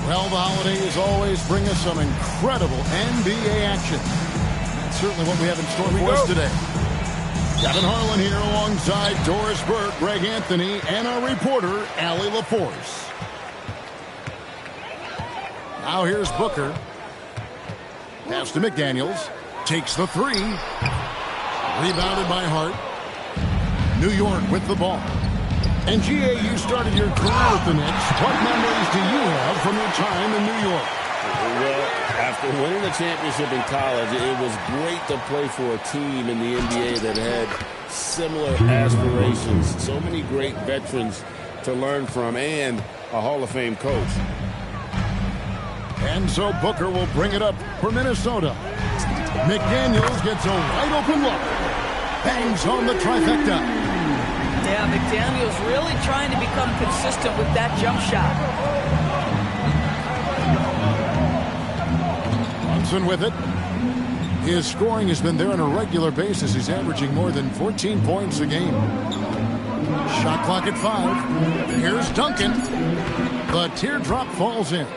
Well, the holidays always bring us some incredible NBA action. That's certainly what we have in store for us today. Kevin Harlan here alongside Doris Burke, Greg Anthony, and our reporter, Allie LaForce. Now here's Booker. Pass to McDaniels. Takes the three. Rebounded by Hart. New York with the ball. And G.A., you started your career with the Knicks. What memories do you have from your time in New York? Well, after winning the championship in college, it was great to play for a team in the NBA that had similar aspirations. So many great veterans to learn from and a Hall of Fame coach. And so Booker will bring it up for Minnesota. McDaniels gets a wide open look. Bangs home the trifecta. Yeah, McDaniels really trying to become consistent with that jump shot. Brunson with it. His scoring has been there on a regular basis. He's averaging more than 14 points a game. Shot clock at 5. Here's Duncan. The teardrop falls in.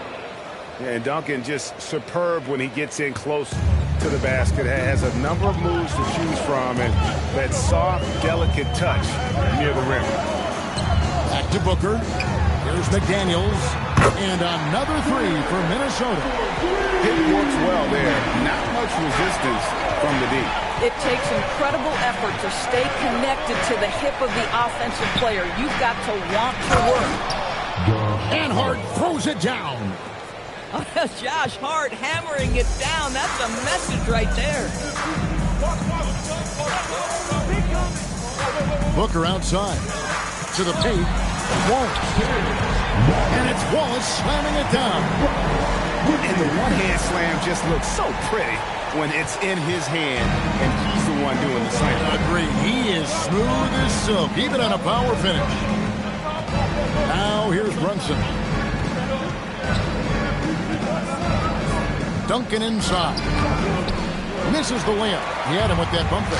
Yeah, and Duncan just superb when he gets in close to the basket. Has a number of moves to choose from, and that soft, delicate touch near the rim. Back to Booker. Here's McDaniels. And another three for Minnesota. It works well there. Not much resistance from the D. It takes incredible effort to stay connected to the hip of the offensive player. You've got to want to work. And Hart throws it down. Josh Hart hammering it down. That's a message right there. Booker outside. To the paint. Wallace. And it's Wallace slamming it down. And the one-hand slam just looks so pretty when it's in his hand and he's the one doing the slam. Agree. He is smooth as silk, even on a power finish. Now here's Brunson. Duncan inside. Misses the layup. He had him with that bumper.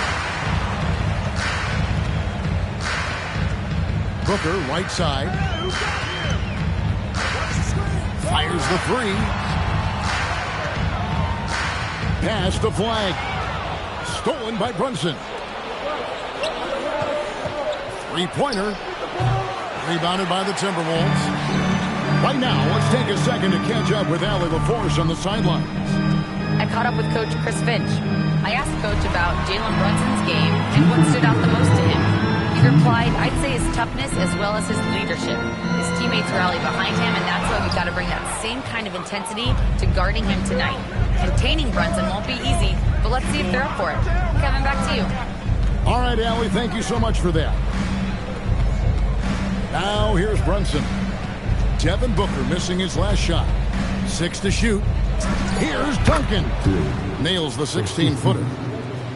Booker, right side. Fires the three. Pass the flag. Stolen by Brunson. Three-pointer. Rebounded by the Timberwolves. Right now, let's take a second to catch up with Allie LaForce on the sidelines. I caught up with Coach Chris Finch. I asked Coach about Jalen Brunson's game and what stood out the most to him. He replied, I'd say his toughness as well as his leadership. His teammates rally behind him, and that's why we've got to bring that same kind of intensity to guarding him tonight. Containing Brunson won't be easy, but let's see if they're up for it. Kevin, back to you. All right, Allie, thank you so much for that. Now here's Brunson. Devin Booker missing his last shot. 6 to shoot. Here's Duncan. Nails the 16-footer.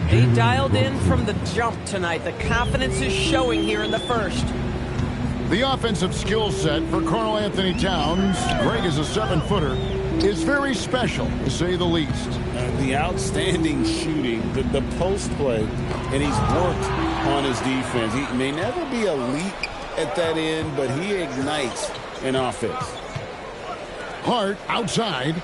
He dialed in from the jump tonight. The confidence is showing here in the first. The offensive skill set for Karl Anthony Towns, Greg is a 7-footer, is very special, to say the least. The outstanding shooting, the post play, and he's worked on his defense. He may never be elite at that end, but he ignites in offense. Hart outside.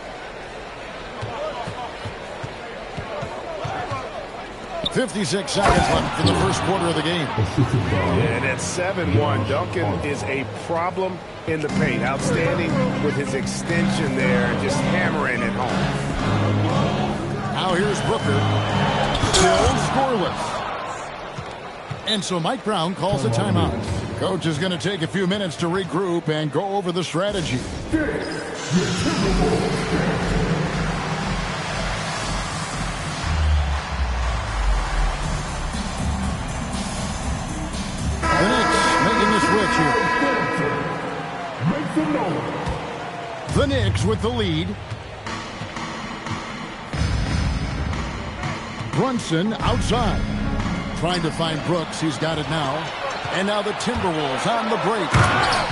.56 seconds left for the first quarter of the game. And at 7-1, Duncan is a problem in the paint. Outstanding with his extension there, just hammering it home. Now here's Booker. Still scoreless. And so Mike Brown calls a timeout. Coach is going to take a few minutes to regroup and go over the strategy. The Knicks making the switch here. The Knicks with the lead. Brunson outside. Trying to find Brooks. He's got it now. And now the Timberwolves on the break.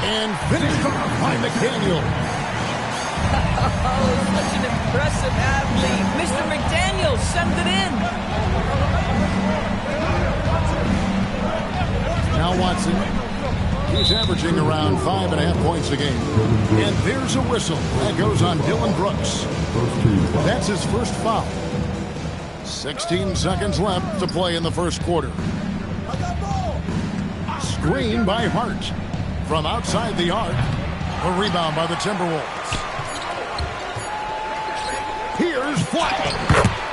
And finished off by McDaniels. Oh, such an impressive athlete. Mr. McDaniels sent it in. Now Watson. He's averaging around 5.5 points a game. And there's a whistle. That goes on Dillon Brooks. That's his first foul. 16 seconds left to play in the first quarter. Screen by Hart. From outside the arc. A rebound by the Timberwolves. Here's Flack.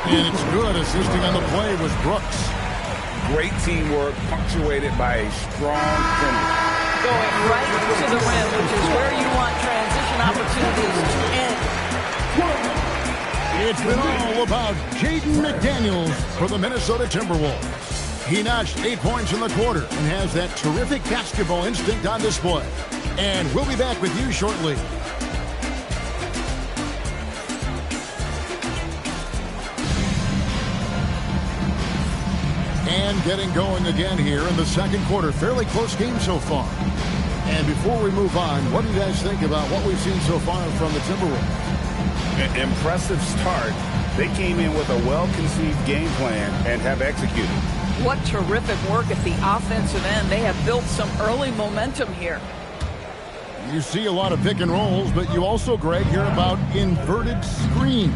And it's good. Assisting on the play was Brooks. Great teamwork, punctuated by a strong finish. Going right to the rim, which is where you want transition opportunities to end. It's been all about Jaden McDaniels for the Minnesota Timberwolves. He notched 8 points in the quarter and has that terrific basketball instinct on display. And we'll be back with you shortly. And getting going again here in the second quarter. Fairly close game so far. And before we move on, what do you guys think about what we've seen so far from the Timberwolves? An impressive start. They came in with a well-conceived game plan and have executed. What terrific work at the offensive end. They have built some early momentum here. You see a lot of pick and rolls, but you also, Greg, hear about inverted screens.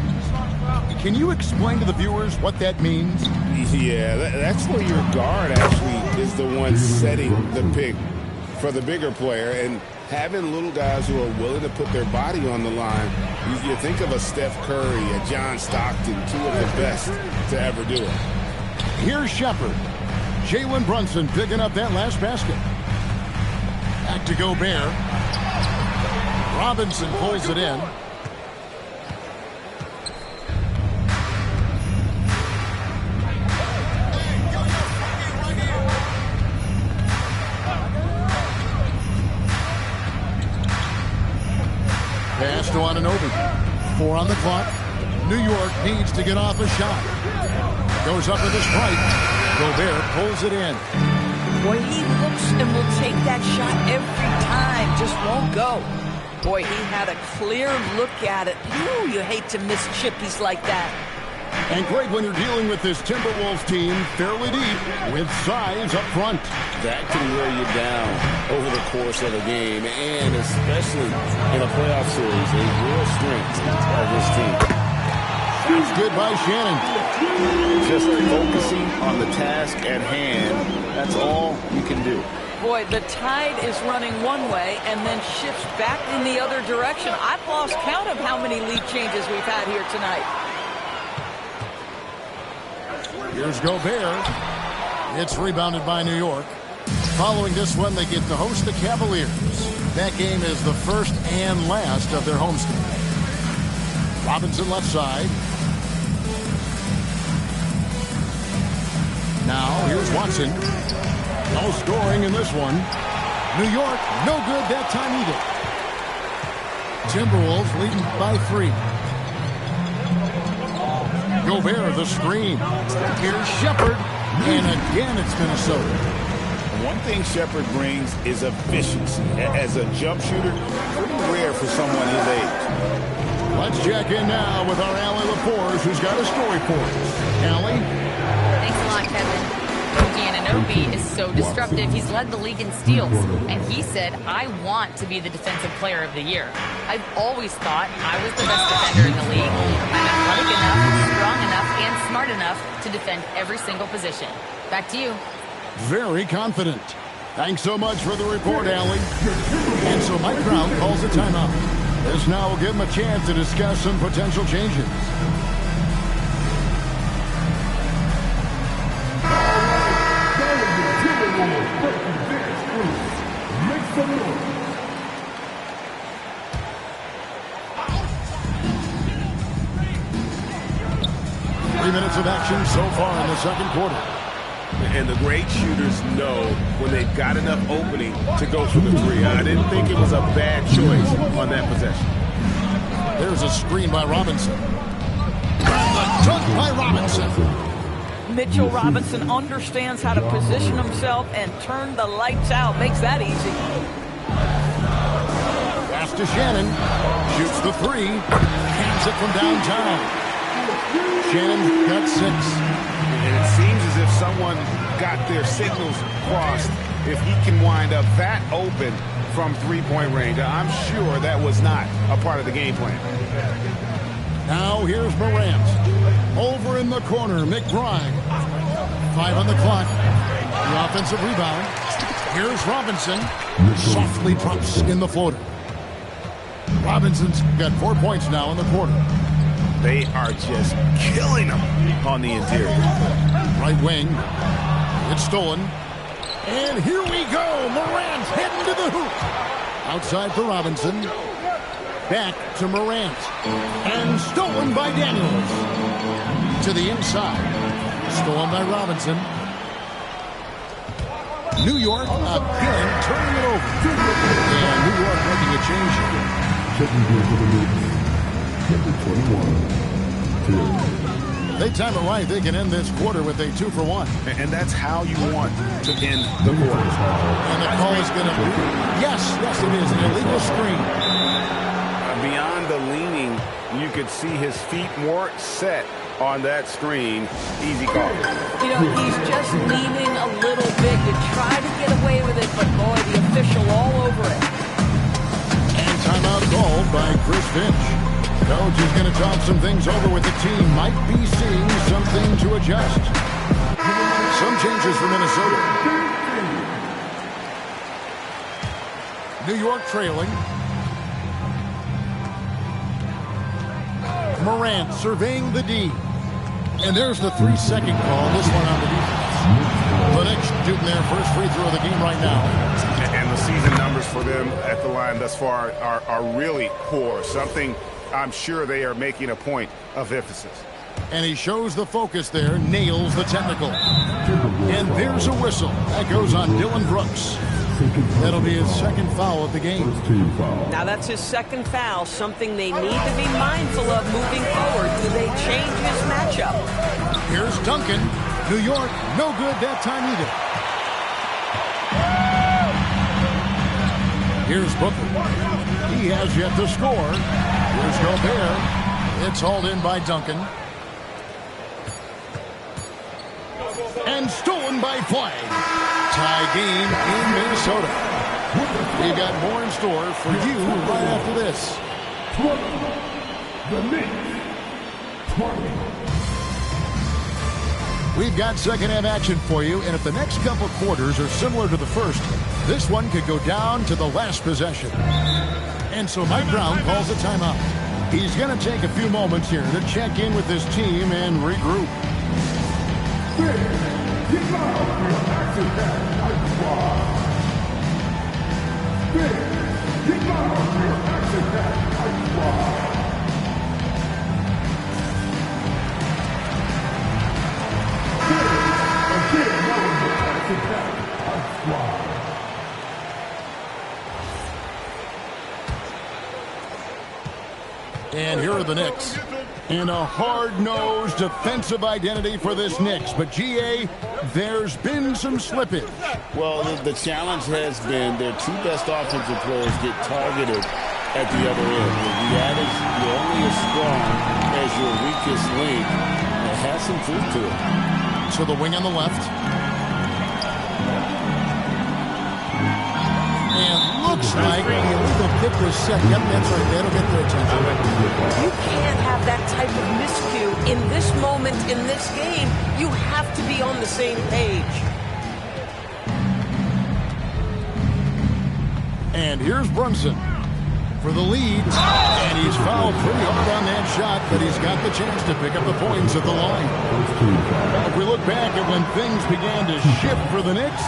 Can you explain to the viewers what that means? Yeah, that's where your guard actually is the one setting the pick for the bigger player, and having little guys who are willing to put their body on the line. You think of a Steph Curry, a John Stockton, two of the best to ever do it. Here's Shepherd. Jalen Brunson picking up that last basket. Back to Gobert. Robinson pulls it in. Pass to Anunoby. 4 on the clock. New York needs to get off a shot. Goes up with a strike. Gobert pulls it in. Boy, he looks and will take that shot every time. Just won't go. Boy, he had a clear look at it. Ooh, you hate to miss chippies like that. And Greg, when you're dealing with this Timberwolves team fairly deep with size up front. That can wear you down over the course of a game, and especially in a playoff series, a real strength of this team. That's good by Shannon. Just focusing on the task at hand, that's all you can do. Boy, the tide is running one way and then shifts back in the other direction. I've lost count of how many lead changes we've had here tonight. Here's Gobert. It's rebounded by New York. Following this one, they get to host the Cavaliers. That game is the first and last of their homestand. Robinson left side. Now, here's Watson. No scoring in this one. New York, no good that time either. Timberwolves leading by 3. Gobert, the screen. Here's Shepherd. And again, it's Minnesota. One thing Shepherd brings is efficiency. As a jump shooter, pretty rare for someone his age. Let's check in now with our Allie Laporte, who's got a story for us. Allie? Thanks a lot, Kevin. Anunoby is so disruptive. He's led the league in steals. And he said, I want to be the defensive player of the year. I've always thought I was the best defender in the league. I'm athletic enough, strong enough, and smart enough to defend every single position. Back to you. Very confident. Thanks so much for the report, Allie. And so Mike Brown calls a timeout. This now will give him a chance to discuss some potential changes. Minutes of action so far in the second quarter. And the great shooters know when they've got enough opening to go for the 3. I didn't think it was a bad choice on that possession. There's a screen by Robinson. The dunk by Robinson. Mitchell Robinson understands how to position himself and turn the lights out. Makes that easy. Pass to Shannon. Shoots the 3. Hands it from downtown. Shannon got 6. And it seems as if someone got their signals crossed if he can wind up that open from three-point range. I'm sure that was not a part of the game plan. Now here's Morant. Over in the corner, McBride. 5 on the clock. The offensive rebound. Here's Robinson. Softly drops in the floater. Robinson's got 4 points now in the quarter. They are just killing him on the interior. Right wing. It's stolen. And here we go. Morant heading to the hoop. Outside for Robinson. Back to Morant. And stolen by Daniels. To the inside. Stolen by Robinson. New York again turning it over. And New York making a change here. They time it right. They can end this quarter with a 2-for-1. And that's how you want to end the quarter. And the call is going to be, yes, it is, an illegal screen. Beyond the leaning, you could see his feet more set on that screen. Easy call. You know, he's just leaning a little bit to try to get away with it, but boy, the official all over it. And timeout called by Chris Finch. Coach is going to talk some things over with the team. Might be seeing something to adjust. Some changes for Minnesota. New York trailing. Morant surveying the D. And there's the 3-second call. This one on the defense. The Knicks shooting their first free throw of the game right now. And the season numbers for them at the line thus far are really poor. Something I'm sure they are making a point of emphasis. And he shows the focus there, nails the technical. And there's a whistle. That goes on Dylan Brooks. That'll be his second foul of the game. Now that's his second foul, something they need to be mindful of moving forward. Do they change his matchup? Here's Duncan. New York, no good that time either. Here's Booker. He has yet to score. Here's Gobert. It's hauled in by Duncan. And stolen by Flagg. Tie game in Minnesota. We've got more in store for you right after this. We've got second half action for you, and if the next couple quarters are similar to the first, this one could go down to the last possession. And so Mike Brown calls a timeout. He's going to take a few moments here to check in with his team and regroup. And here are the Knicks. And a hard-nosed defensive identity for this Knicks. But, G.A., there's been some slippage. Well, the challenge has been their two best offensive players get targeted at the other end. The adage, you're only as strong as your weakest link. It has some truth to it. So the wing on the left. And looks like the illegal kick was set. Yep, that's right. That'll get their attention. You can't have that type of miscue in this moment, in this game. You have to be on the same page. And here's Brunson for the lead. And he's fouled pretty hard on that shot, but he's got the chance to pick up the points at the line. If we look back at when things began to shift for the Knicks,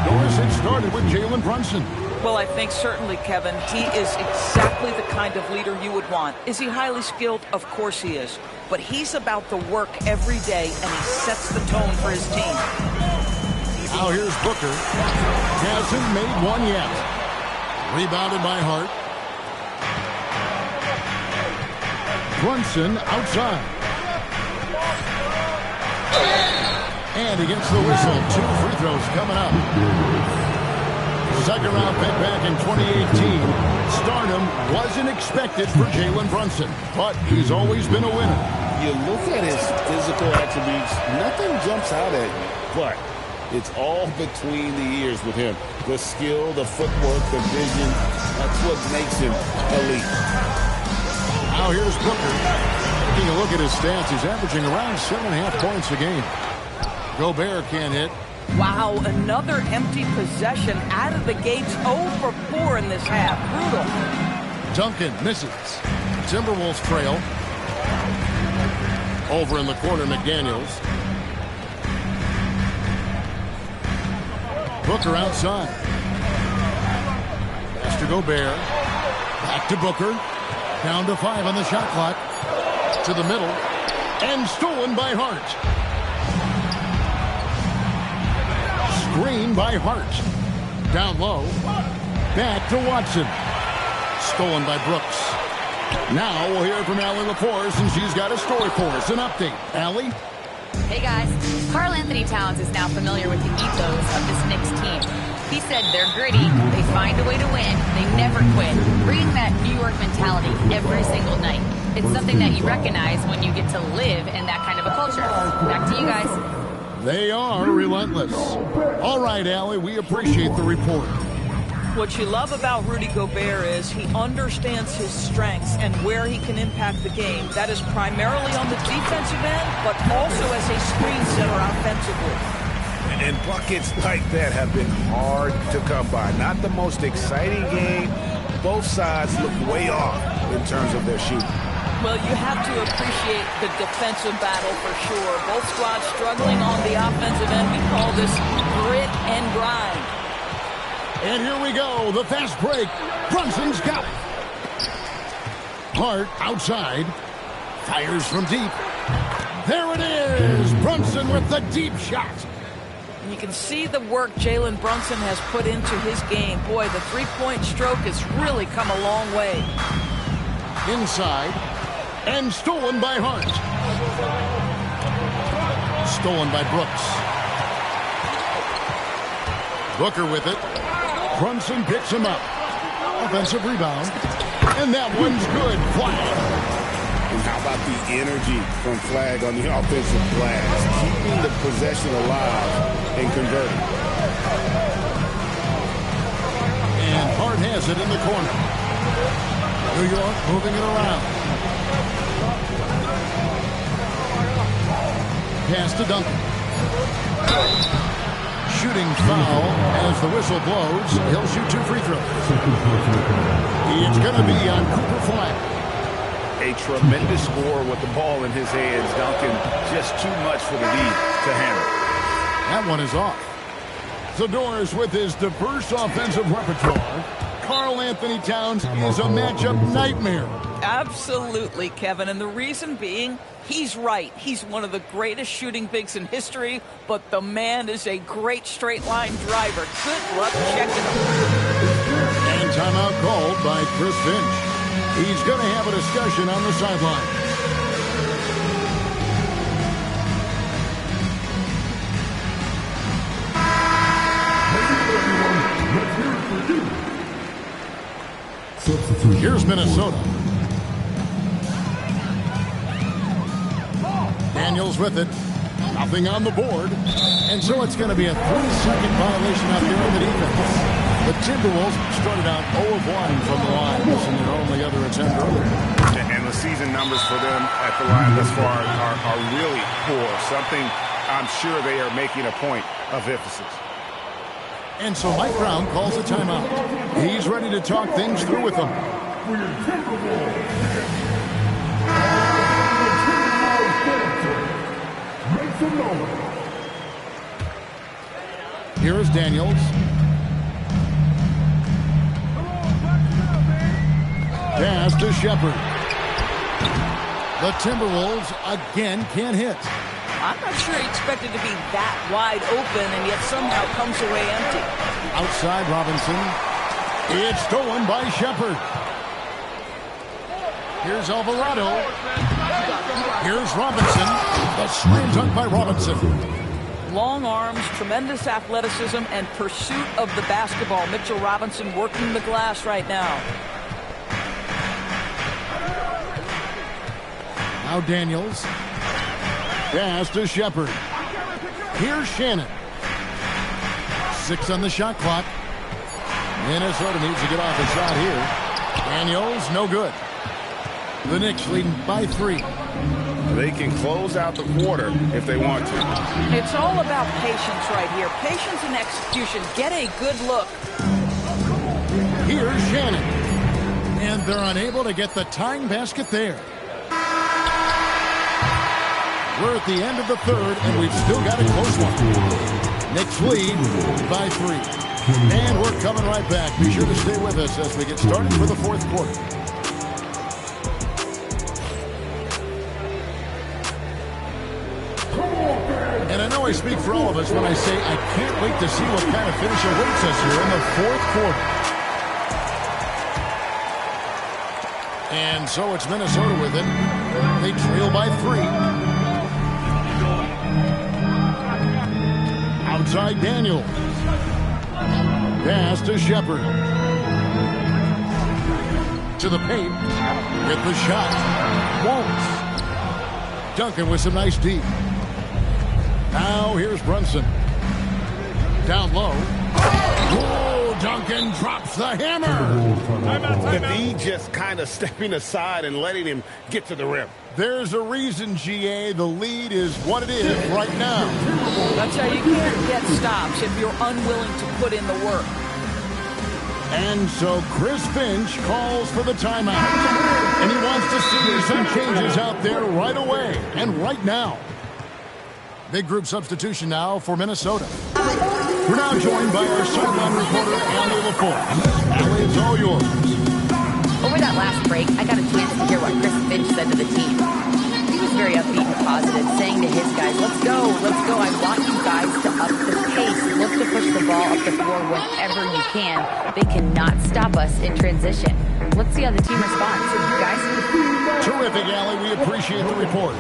Doris, it started with Jalen Brunson. Well, I think certainly, Kevin, he is exactly the kind of leader you would want. Is he highly skilled? Of course he is. But he's about the work every day, and he sets the tone for his team. Now here's Booker. Hasn't made one yet. Rebounded by Hart. Brunson outside. And he gets the whistle. 2 free throws coming up. Second round pick back in 2018. Stardom wasn't expected for Jalen Brunson, but he's always been a winner. You look at his physical attributes, nothing jumps out at you, but It's all between the ears with him. The skill, the footwork, the vision, that's what makes him elite. Now here's Booker. Taking a look at his stats, he's averaging around 7.5 points a game. Gobert can't hit. Wow, another empty possession out of the gates. 0 for 4 in this half. Brutal. Duncan misses. Timberwolves trail. Over in the corner, McDaniels. Booker outside. Pass to Gobert. Back to Booker. Down to 5 on the shot clock. To the middle. And stolen by Hart. Screen by Hart. Down low. Back to Watson. Stolen by Brooks. Now we'll hear from Allie LaForce, and she's got a story for us. An update. Allie? Hey guys, Karl Anthony Towns is now familiar with the ethos of this Knicks team. He said they're gritty, they find a way to win, they never quit, bringing that New York mentality every single night. It's something that you recognize when you get to live in that kind of a culture. Back to you guys. They are relentless. All right, Allie, we appreciate the report. What you love about Rudy Gobert is he understands his strengths and where he can impact the game. That is primarily on the defensive end, but also as a screen setter offensively. And buckets like that have been hard to come by. Not the most exciting game. Both sides look way off in terms of their shooting. Well, you have to appreciate the defensive battle for sure. Both squads struggling on the offensive end. We call this grit and grind. And here we go, the fast break. Brunson's got it. Hart outside. Fires from deep. There it is. Brunson with the deep shot. And you can see the work Jalen Brunson has put into his game. Boy, the three-point stroke has really come a long way. Inside. And stolen by Hart. Stolen by Brooks. Booker with it. Brunson picks him up. Offensive rebound. And that one's good. Flag. And how about the energy from Flag on the offensive glass? Keeping the possession alive and converting. And Hart has it in the corner. New York moving it around. Pass to Duncan. Shooting foul as the whistle blows. He'll shoot 2 free throws. It's going to be on Cooper Flag. A tremendous score with the ball in his hands. Duncan just too much for the lead to handle. That one is off. Zador's with his diverse offensive repertoire. Karl Anthony Towns is a matchup nightmare. Absolutely, Kevin. And the reason being, he's right. He's one of the greatest shooting bigs in history, but the man is a great straight-line driver. Good luck checking him. And timeout called by Chris Finch. He's going to have a discussion on the sideline. Here's Minnesota. Daniels with it. Nothing on the board. And so it's going to be a 3-second violation out there on the defense. The Timberwolves started out 0 of 1 from the line. This is their only other attempt earlier. And the season numbers for them at the line thus far are really poor. Something I'm sure they are making a point of emphasis. And so Mike Brown calls a timeout. He's ready to talk things through with them. Here is Daniels. Pass to Shepard. The Timberwolves again can't hit. I'm not sure he expected to be that wide open and yet somehow comes away empty. Outside Robinson. It's stolen by Shepard. Here's Alvarado. Here's Robinson. The slam dunk by Robinson. Long arms, tremendous athleticism, and pursuit of the basketball. Mitchell Robinson working the glass right now. Now Daniels. Pass to Shepard. Here's Shannon. 6 on the shot clock. Minnesota needs to get off a shot here. Daniels, no good. The Knicks leading by 3. They can close out the quarter if they want to. It's all about patience right here. Patience and execution. Get a good look. Here's Shannon. And they're unable to get the tying basket there. We're at the end of the third, and we've still got a close one. Knicks lead by 3. And we're coming right back. Be sure to stay with us as we get started for the fourth quarter. And I know I speak for all of us when I say I can't wait to see what kind of finish awaits us here in the fourth quarter. And so it's Minnesota with it. They trail by 3. Outside Daniels. Pass to Shepard. To the paint. With the shot. Wallace. Duncan with some nice deep. Now here's Brunson. Down low. Oh, Duncan drops the hammer. Embiid just kind of stepping aside and letting him get to the rim. There's a reason, GA, the lead is what it is right now. That's how you can't get stops if you're unwilling to put in the work. And so Chris Finch calls for the timeout. And he wants to see some changes out there right away and right now. Big group substitution now for Minnesota. We're now joined by our sideline reporter, Allie LaForce. Allie, it's all yours. Over that last break, I got a chance to hear what Chris Finch said to the team. He was very upbeat and positive, saying to his guys, let's go, I want you guys to up the pace. Look to push the ball up the floor whenever you can. They cannot stop us in transition. Let's see how the team responds. Guys? Terrific, Allie. We appreciate the report.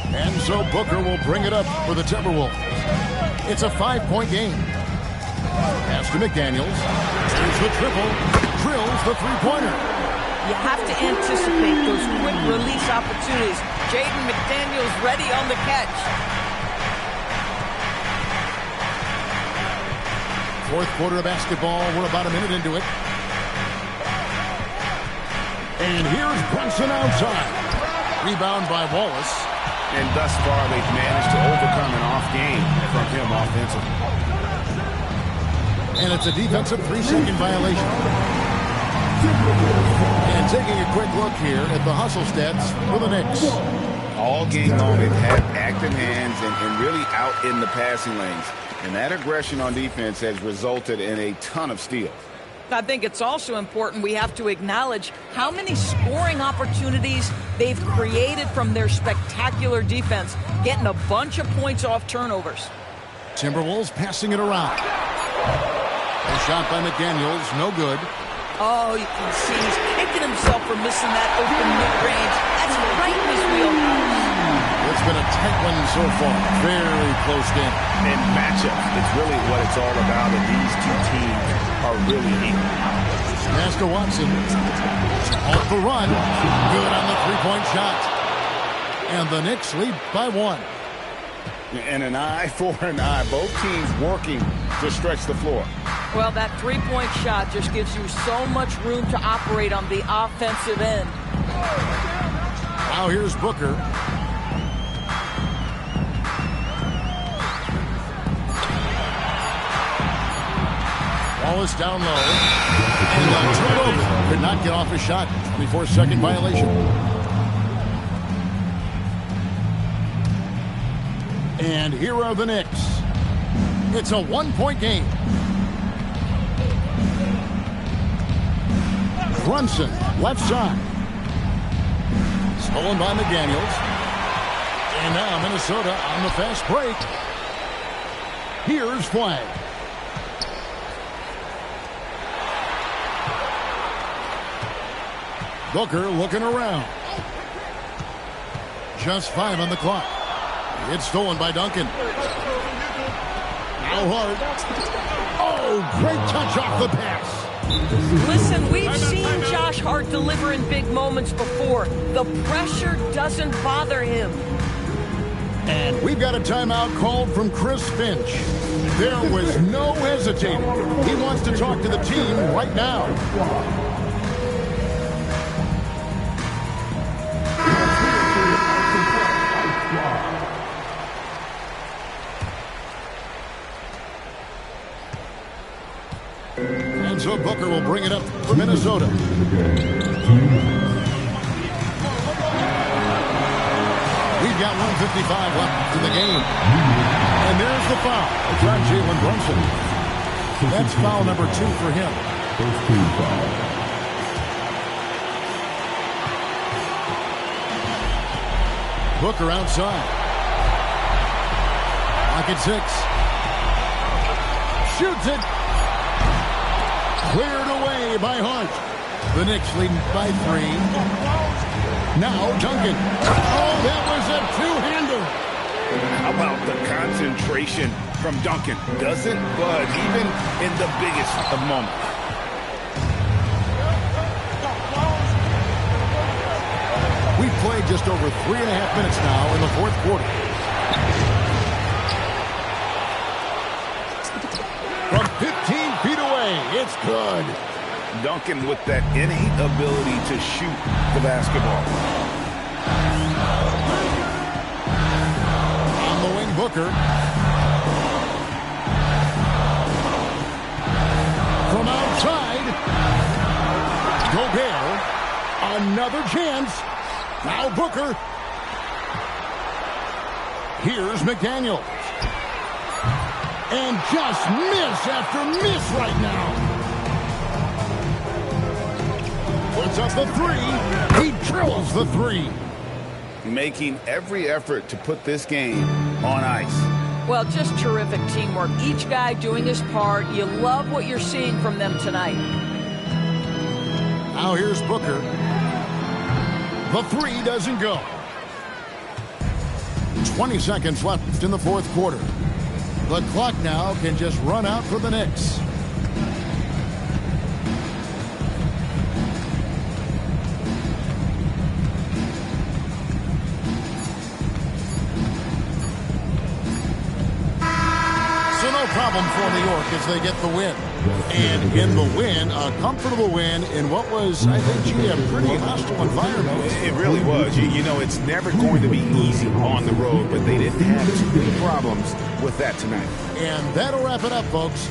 And so Booker will bring it up for the Timberwolves. It's a 5-point game. Pass to McDaniels. Here's the triple. Drills the three-pointer. You have to anticipate those quick release opportunities. Jaden McDaniels ready on the catch. Fourth quarter of basketball. We're about a minute into it. And here's Brunson outside. Rebound by Wallace. And thus far, they've managed to overcome an off game from him offensively. And it's a defensive 3-second violation. And taking a quick look here at the hustle stats for the Knicks. All game long, they've had active hands and really out in the passing lanes. And that aggression on defense has resulted in a ton of steals. I think it's also important we have to acknowledge how many scoring opportunities they've created from their spectacular defense, getting a bunch of points off turnovers. Timberwolves passing it around. A shot by McDaniels, no good. Oh, you can see he's kicking himself for missing that open mid-range. That's right in his wheelhouse. It's been a tight one so far. Very close game. And matchups, it's really what it's all about, and these two teams are really equal. Pass to Watson. Off the run. Good on the three-point shot. And the Knicks lead by 1. And an eye for an eye. Both teams working to stretch the floor. Well, that three-point shot just gives you so much room to operate on the offensive end. Now here's Booker. Wallace down low. And turnover. Could not get off his shot. 24-second violation. And here are the Knicks. It's a 1-point game. Brunson, left side. Stolen by McDaniels. And now Minnesota on the fast break. Here's Flagg. Booker looking around. Just 5 on the clock. It's stolen by Duncan. Now Hart. Oh, great touch off the pass. Listen, we've seen Josh Hart deliver in big moments before. The pressure doesn't bother him. And we've got a timeout called from Chris Finch. There was no hesitating. He wants to talk to the team right now. And so Booker will bring it up for Minnesota. We've got 1:55 left in the game. And there's the foul. It's on Jalen Brunson. That's foul number 2 for him. First team foul. Booker outside. Lock at 6. Shoots it. Cleared away by Hart. The Knicks leading by 3. Now Duncan. Oh, that was a two-hander. How about the concentration from Duncan? Doesn't budge even in the biggest of moments. We've played just over 3.5 minutes now in the fourth quarter. From 15 feet away, it's good. Duncan with that innate ability to shoot the basketball. On the wing, Booker. From outside, Gobert. Another chance. Now Booker. Here's McDaniels. And just miss after miss right now. Puts up the 3. He drills the 3. Making every effort to put this game on ice. Well, just terrific teamwork. Each guy doing his part. You love what you're seeing from them tonight. Now here's Booker. The 3 doesn't go. 20 seconds left in the fourth quarter. The clock now can just run out for the Knicks. So no problem for New York as they get the win. And in the win, a comfortable win in what was, I think, gee, a pretty hostile environment. It really was. You know, it's never going to be easy on the road, but they didn't have too many problems with that tonight. And that'll wrap it up, folks.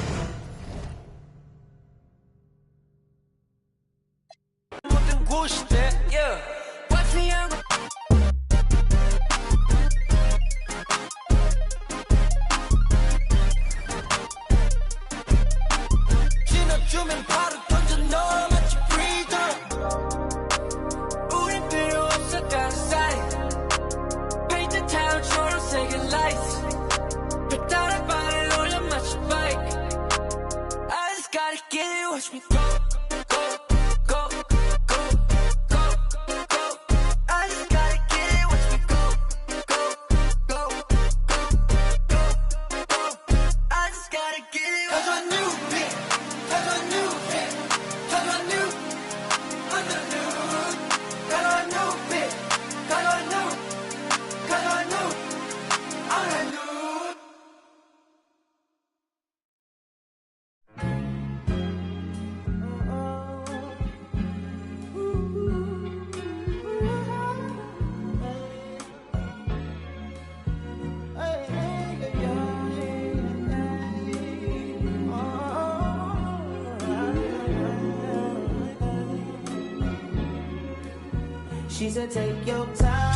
She said, take your time.